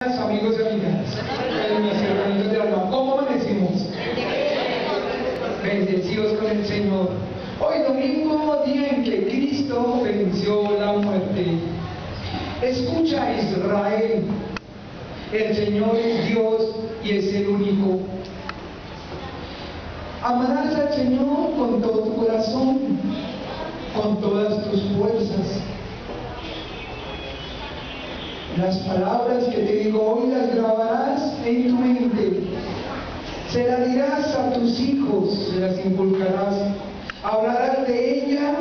Amigos y amigas, mis hermanitos del alma, ¿cómo amanecimos? Bendecidos con el Señor. Hoy domingo, día en que Cristo venció la muerte. Escucha, Israel, el Señor es Dios y es el único. Amarás al Señor con todo tu corazón, con todas tus fuerzas. Las palabras que te digo hoy las grabarás en tu mente. Se las dirás a tus hijos, se las inculcarás. Hablarás de ella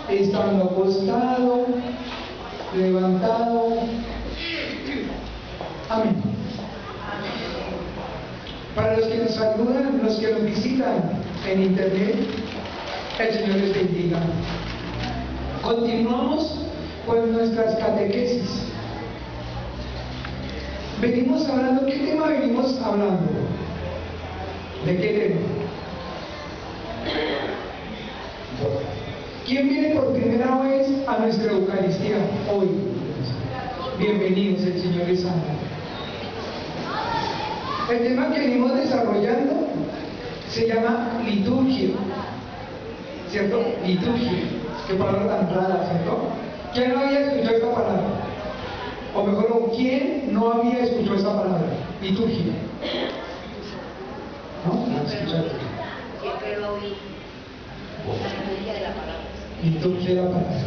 estando acostado, levantado. Amén. Para los que nos saludan, los que nos visitan en internet, el Señor les bendiga. Continuamos con nuestras catequesis. Venimos hablando, ¿qué tema venimos hablando? ¿De qué tema? ¿Quién viene por primera vez a nuestra Eucaristía hoy? Bienvenidos, el Señor es santo. El tema que venimos desarrollando se llama liturgia, ¿cierto? Liturgia, qué palabra tan rara, ¿cierto? ¿Quién no había escuchado esta palabra? O mejor, ¿quién no había escuchado esta palabra? Liturgia. ¿No? ¿No escuchaste? Siempre lo oí. La liturgia de la palabra. Liturgia de la palabra.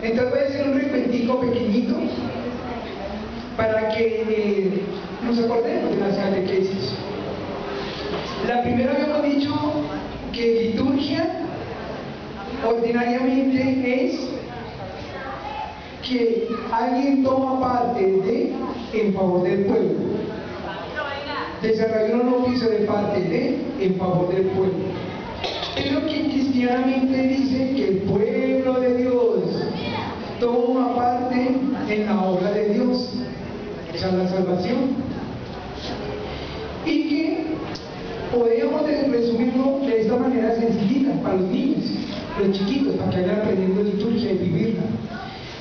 Entonces voy a hacer un recuentico pequeñito para que nos acordemos de las catequesis. La primera habíamos dicho que liturgia ordinariamente es que alguien toma parte en favor del pueblo. Desarrolla un oficio de parte en favor del pueblo. Pero que cristianamente dice que el pueblo de Dios toma parte en la obra de Dios, o sea, la salvación. Y que podríamos resumirlo de esta manera sencillita para los niños, los chiquitos, para que vayan aprendiendo liturgia y vivirla.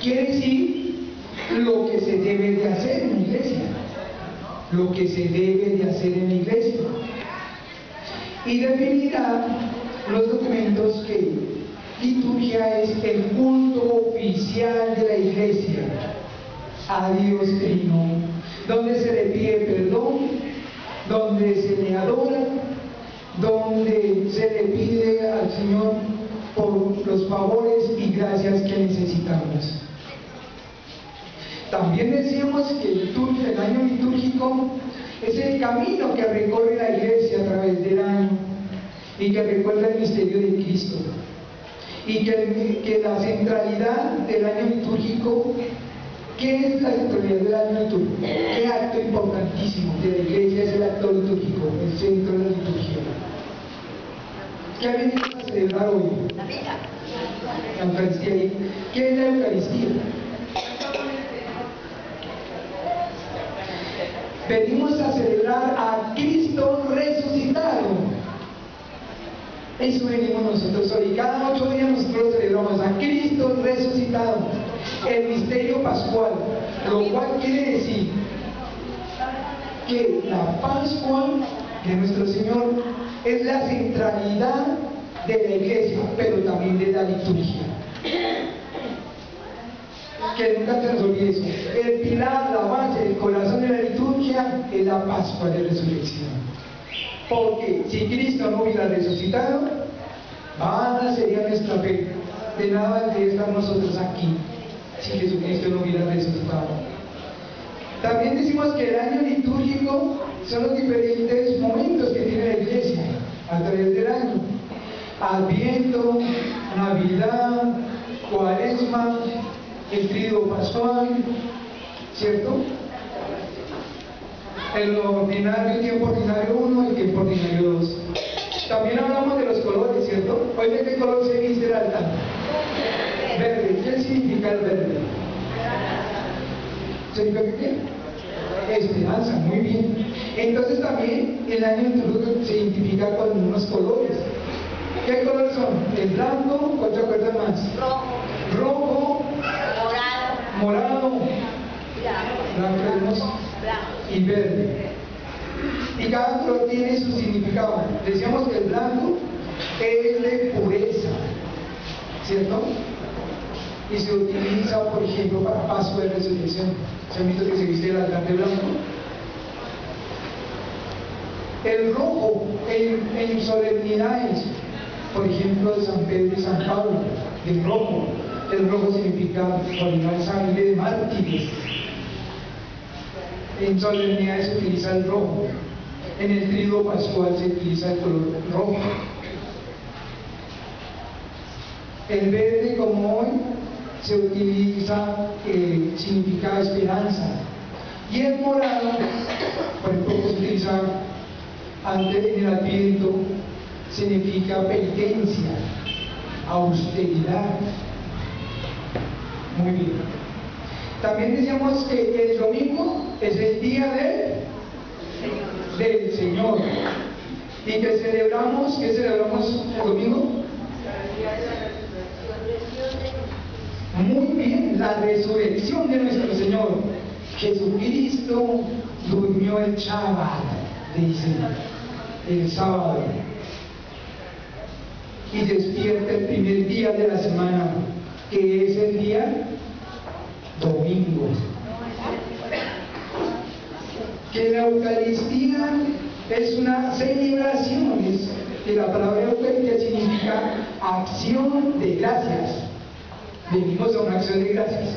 Quiere decir lo que se debe de hacer en la iglesia, lo que se debe de hacer en la iglesia. Y definirá los documentos que liturgia es el culto oficial de la iglesia a Dios Trino, donde se le pide perdón, donde se le adora, donde se le pide al Señor por los favores y gracias que necesitamos. También decíamos que el año litúrgico es el camino que recorre la iglesia a través del año y que recuerda el misterio de Cristo. Y que la centralidad del año litúrgico, ¿qué es la centralidad del año litúrgico? ¿Qué acto importantísimo de la iglesia es el acto litúrgico, el centro de la liturgia? ¿Qué ha venido a celebrar hoy? La misa. La Eucaristía. ¿Qué es la Eucaristía? Venimos a celebrar a Cristo resucitado. Eso venimos nosotros hoy. Cada 8 días nosotros celebramos a Cristo resucitado. El misterio pascual. Lo cual quiere decir que la Pascua de nuestro Señor es la centralidad de la iglesia, pero también de la liturgia. Que nunca se nos olvide eso. El pilar, la base, el corazón de la liturgia es la Pascua de Resurrección. Porque si Cristo no hubiera resucitado, vana sería nuestra fe. De nada de estar nosotros aquí si Jesucristo no hubiera resucitado. También decimos que el año litúrgico son los diferentes momentos que tiene la iglesia a través del año. Adviento, Navidad, Cuaresma, el tríodo pascual, ¿cierto? El ordinario, tiempo ordinario 1 y tiempo ordinario 2. También hablamos de los colores, ¿cierto? Hoy de qué color se viste el altar. Verde. ¿Qué significa el verde? ¿Significa qué? Esperanza, muy bien. Entonces también el año litúrgico se identifica con unos colores. ¿Qué colores son? El blanco, ¿cuál te acuerdas más? Rojo. Rojo. Morado. Morado. Blanco, hermoso. Y verde. Y cada color tiene su significado. Decíamos que el blanco es de pureza, ¿cierto? Y se utiliza, por ejemplo, para Pascua de Resurrección. ¿Se han visto que se viste el altar de blanco? El rojo en solemnidades, por ejemplo, de San Pedro y San Pablo, el rojo significa orinar sangre de mártires. En solemnidades se utiliza el rojo, en el triduo pascual se utiliza el color rojo. El verde, como hoy, se utiliza, significa esperanza. Y el morado, por ejemplo, que se utiliza antes en el Adviento, significa penitencia, austeridad. Muy bien. También decíamos que el domingo es el día del Señor. Y que celebramos, ¿qué celebramos el domingo? Muy bien, la resurrección de nuestro Señor. Jesucristo durmió el Shabbat, dice, el sábado. Y despierta el primer día de la semana, que es el día domingo. Que la Eucaristía es una celebración, que la palabra Eucaristía significa acción de gracias. Venimos a una acción de gracias,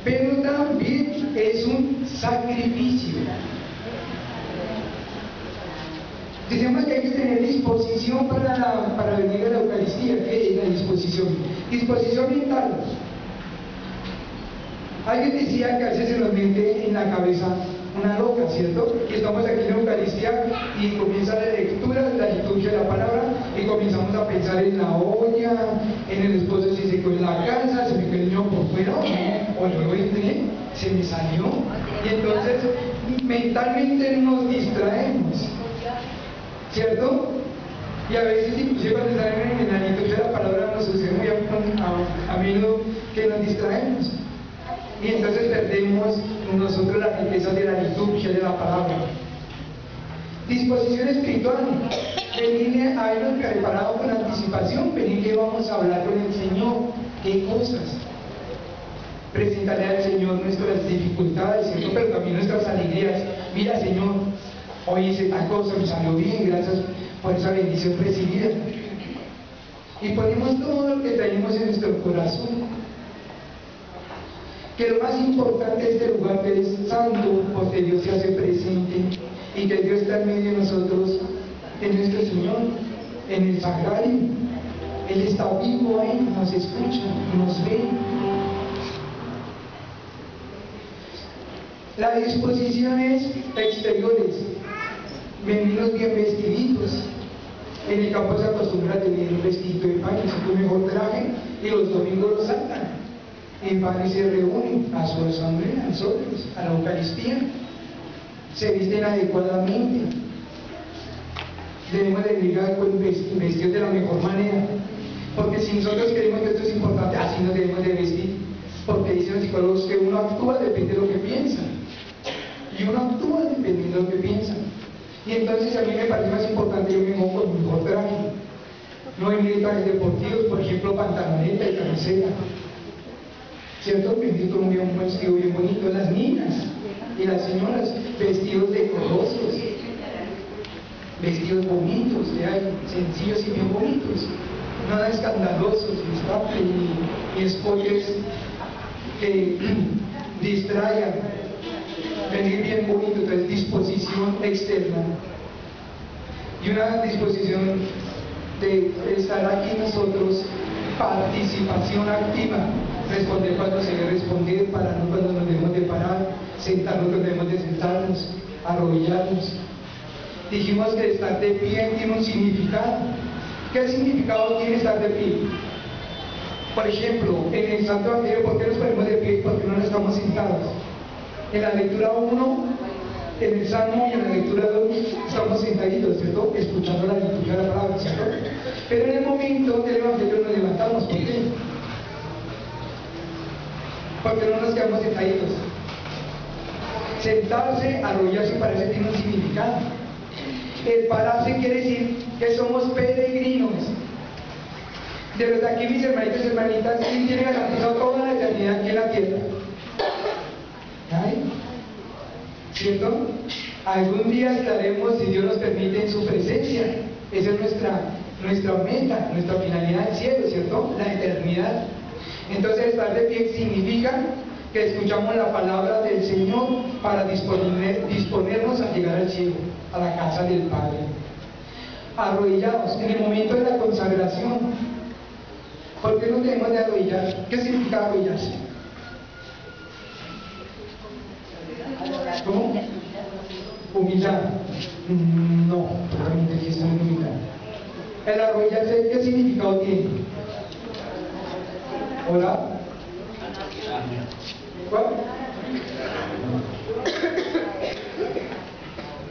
pero también es un sacrificio. Decíamos que hay que tener disposición para venir a la Eucaristía. ¿Qué es la disposición? Disposición mental. Alguien decía que a veces se nos mete en la cabeza una loca, ¿cierto? Que estamos aquí en la Eucaristía y comienza la lectura, la liturgia de la palabra, y comenzamos a pensar en la olla, en el esposo si se quedó en la casa, se me quedó el niño por fuera, o yo entré, se me salió. Y entonces mentalmente nos distraemos, ¿cierto? Y a veces inclusive cuando estamos en la liturgia de la palabra nos sucede muy a menudo que nos distraemos. Y entonces perdemos nosotros la riqueza de la liturgia de la palabra. Disposición espiritual. Venir a habernos preparado con anticipación, venir que vamos a hablar con el Señor. ¿Qué cosas? Presentarle al Señor nuestras dificultades, ¿cierto? Pero también nuestras alegrías. Mira, Señor, hoy hice tal cosa, me salió bien, gracias por esa bendición recibida. Y ponemos todo lo que traemos en nuestro corazón. Que lo más importante de este lugar es santo, porque Dios se hace presente y que Dios está en medio de nosotros, en nuestro Señor, en el sagrario. Él está vivo ahí, nos escucha, nos ve. Las disposiciones exteriores, venimos bien vestiditos. En el campo se acostumbra a tener un vestido de paño, es un mejor traje, y los domingos lo sacan. Y padres se reúnen a su asamblea, a nosotros, a la Eucaristía, se visten adecuadamente. Debemos de llegar con vestidos de la mejor manera, porque si nosotros creemos que esto es importante, así nos debemos de vestir, porque dicen los psicólogos que uno actúa depende de lo que piensa, y uno actúa dependiendo de lo que piensa. Y entonces a mí me parece más importante yo me pongo con mi mejor traje, no en trajes deportivos, por ejemplo pantaloneta y camiseta, ¿cierto? Venir con un vestido bien bonito, las niñas y las señoras, vestidos decorosos, vestidos bonitos, sencillos y bien bonitos, nada escandalosos, ni escotes que distraigan, venir bien bonito. Entonces disposición externa y una disposición de estar aquí nosotros, participación activa, responder cuando se debe responder, pararnos cuando nos debemos de parar, sentarnos cuando debemos de sentarnos, arrodillarnos. Dijimos que estar de pie tiene un significado. ¿Qué significado tiene estar de pie? Por ejemplo, en el Santo Evangelio, ¿por qué nos ponemos de pie? Porque no estamos sentados. En la lectura 1, en el Salmo y en la lectura 2 estamos sentaditos, ¿cierto? Escuchando la liturgia de la palabra, ¿cierto? Pero en el momento del Evangelio nos levantamos. ¿Por qué? Porque no nos quedamos sentaditos. Sentarse, arrodillarse, pararse tiene un significado. El pararse quiere decir que somos peregrinos. De verdad aquí, mis hermanitos y hermanitas, ¿quién tiene garantizado toda la eternidad aquí en la tierra? ¿Nadie? ¿Cierto? Algún día estaremos, si Dios nos permite, en su presencia. Esa es nuestra meta, nuestra finalidad del cielo, ¿cierto? La eternidad. Entonces, estar de pie significa que escuchamos la palabra del Señor para disponernos a llegar al cielo, a la casa del Padre. Arrodillados, en el momento de la consagración. ¿Por qué no debemos de arrodillar? ¿Qué significa arrodillarse? ¿Cómo? Humillar. No, totalmente aquí está en humillar. El arrodillarse, ¿qué significado tiene? ¿Hola? ¿Cuál?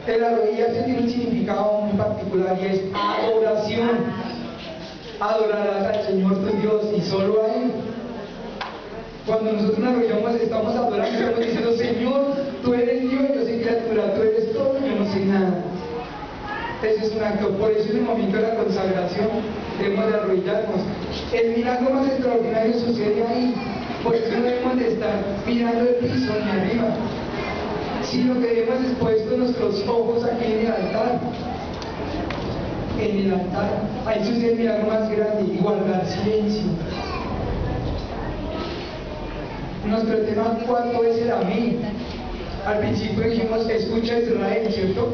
El arrodillarse tiene un significado muy particular y es adoración. Adorarás al Señor tu Dios y solo a Él. Cuando nosotros nos arrodillamos estamos adorando, estamos diciendo: Señor, tú eres Dios, yo soy criatura, tú eres todo, yo no soy nada. Ese es un acto. Por eso en el momento de la consagración debemos de arrodillarnos. El milagro más extraordinario sucede ahí. Por eso no debemos de estar mirando el piso ni arriba, sino que debemos expuesto nuestros ojos aquí en el altar. En el altar, ahí sucede el milagro más grande, y guardar silencio. Nuestro tema cuarto es el amén. Al principio dijimos: escucha Israel, ¿cierto?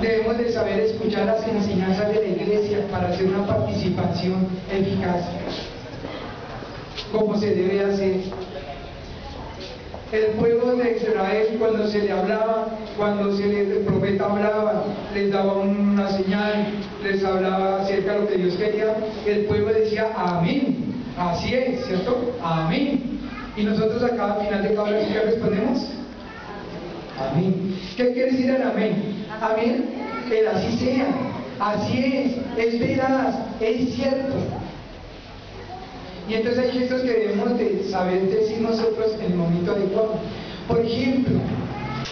Debemos de saber escuchar las enseñanzas de la iglesia para hacer una participación eficaz, como se debe hacer. El pueblo de Israel, cuando se le hablaba, el profeta hablaba, les daba una señal, les hablaba acerca de lo que Dios quería, el pueblo decía: amén. Así es, ¿cierto? Amén. Y nosotros acá al final de cada oración, ¿qué respondemos? Amén. ¿Qué quiere decir el amén? Amén, el así sea, así es veraz, es cierto. Y entonces hay gestos que debemos de saber decir nosotros en el momento adecuado. Por ejemplo,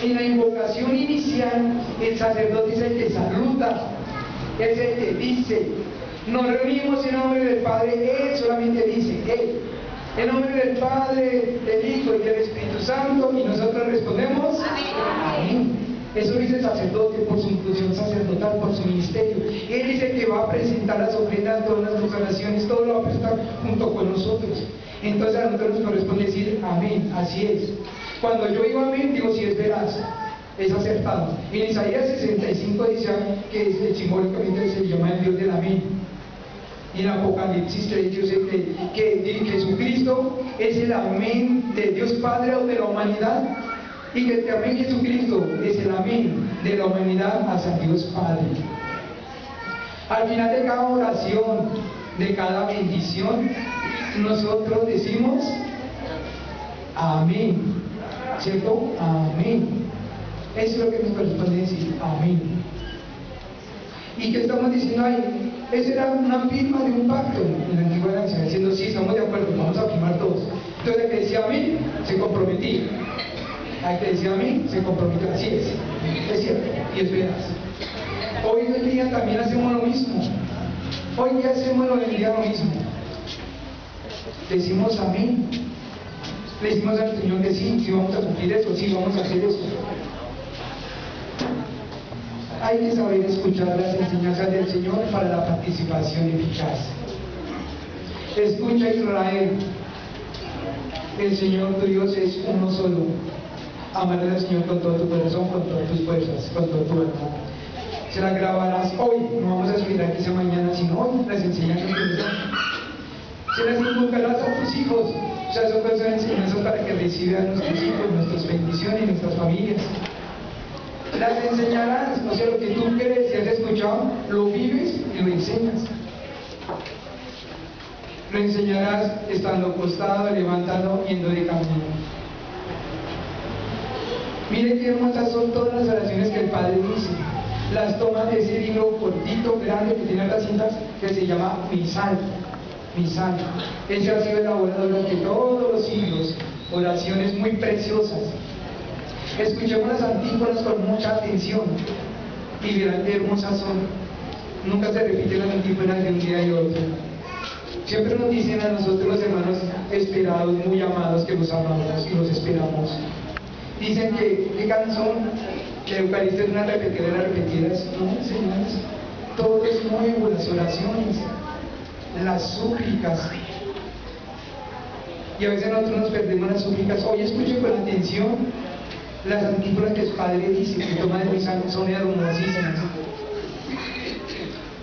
en la invocación inicial, el sacerdote es el que saluda, es el que dice. Nos reunimos en nombre del Padre, Él solamente dice, Él. En nombre del Padre, del Hijo y del Espíritu Santo, y nosotros respondemos: amén. Eso dice el sacerdote por su función sacerdotal, por su ministerio. Él dice que va a presentar las ofrendas, todas las oraciones, todo lo va a presentar junto con nosotros. Entonces a nosotros nos corresponde decir amén, así es. Cuando yo digo amén, digo si es veraz, es acertado. En Isaías 65 dice que simbólicamente se llama el Dios del amén. Y en Apocalipsis 3 dice que Jesucristo es el amén de Dios Padre o de la humanidad. Y que también Jesucristo es el amén de la humanidad hacia Dios Padre. Al final de cada oración, de cada bendición, nosotros decimos amén, ¿cierto? Amén. Eso es lo que nos corresponde decir, amén. ¿Y qué estamos diciendo ahí? Esa era una firma de un pacto en la antigua alianza, diciendo: sí, estamos de acuerdo, vamos a firmar todos. Entonces el que decía amén se comprometía. Al que decía amén se comprometió. Así es cierto y es veraz. Hoy en día también hacemos lo mismo. Hoy día hacemos lo mismo. Decimos amén. Le decimos al Señor que sí vamos a cumplir eso, sí vamos a hacer eso. Hay que saber escuchar las enseñanzas del Señor para la participación eficaz. Escucha, Israel, el Señor tu Dios es uno solo. Amarás al Señor con todo tu corazón, con todas tus fuerzas, con todo tu alma. Se las grabarás hoy, no vamos a esperar que sea mañana, sino hoy las enseñanzas que les dan. Se las inculcarás a tus hijos. O sea, son cosas enseñanzas para que reciban nuestros hijos, nuestras bendiciones, nuestras familias. Las enseñarás, o sea, lo que tú crees y has escuchado, lo vives y lo enseñas. Lo enseñarás estando acostado, levantando, yendo de camino. Miren qué hermosas son todas las oraciones que el Padre dice. Las tomas de ese libro cortito, grande, que tiene las cintas, que se llama Misal. Misal. Ese ha sido elaborado durante todos los siglos. Oraciones muy preciosas. Escuchemos las antífonas con mucha atención y verán qué hermosas son. Nunca se repiten las antífonas de un día y otro. Siempre nos dicen a nosotros los hermanos esperados, muy amados, que los amamos y los esperamos. Dicen que, ¿qué canción? Que la Eucaristía es una repetidera de repetidas. No, señores, todo es nuevo, las oraciones, las súplicas. Y a veces nosotros nos perdemos las súplicas. Hoy escuchen con atención las antífonas que su padre dice, que toma de mis son hermosísimas.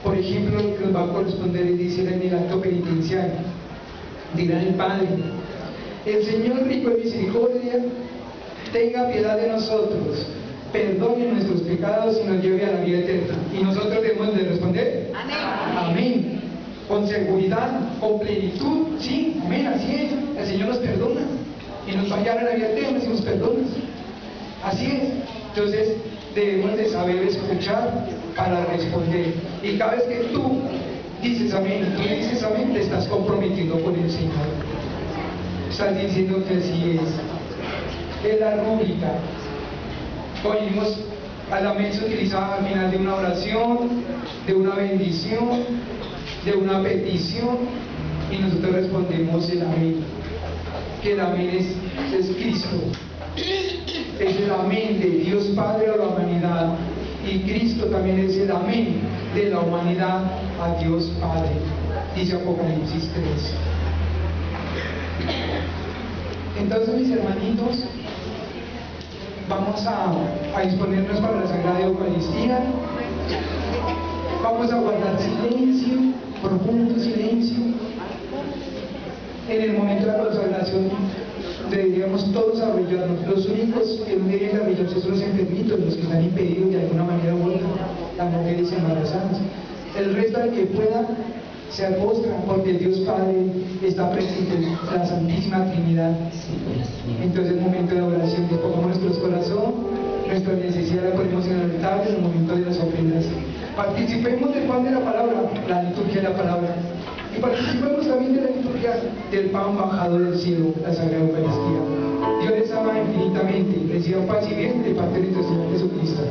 Por ejemplo, lo que nos va a corresponder es decir en el acto penitencial. Dirá el Padre: el Señor rico en misericordia, tenga piedad de nosotros, perdone nuestros pecados y nos lleve a la vida eterna. Y nosotros debemos de responder: amén. Amén. Con seguridad, con plenitud, sí, amén, así es. El Señor nos perdona y nos va a llevar a la vida eterna si nos perdona. Así es. Entonces debemos de saber escuchar para responder. Y cada vez que tú dices amén, te estás comprometiendo con el Señor. Estás diciendo que así es. Es la rúbrica. Oímos, al amén se utilizaba al final de una oración, de una bendición, de una petición, y nosotros respondemos el amén. Que el amén es Cristo. Es el amén de Dios Padre a la humanidad, y Cristo también es el amén de la humanidad a Dios Padre, dice Apocalipsis 3. Entonces, mis hermanitos, vamos a disponernos para la Sagrada Eucaristía. Vamos a guardar silencio, profundo silencio. En el momento de la consagración deberíamos todos arrodillarnos. Los únicos que no deben arrodillarse son los enfermitos, los que están impedidos de alguna manera u otra, las mujeres embarazadas. El resto del que pueda se apostra, porque Dios Padre está presente en la Santísima Trinidad. Entonces, en el momento de oración, dispongamos nuestro corazón, nuestra necesidad la ponemos en el altar en el momento de las ofrendas. Participemos del pan de la palabra, la liturgia de la palabra. Y participemos también de la liturgia del pan bajado del cielo, la Sagrada Eucaristía. Dios les ama infinitamente. Reciban paz y bien de parte de nuestro Señor Jesucristo.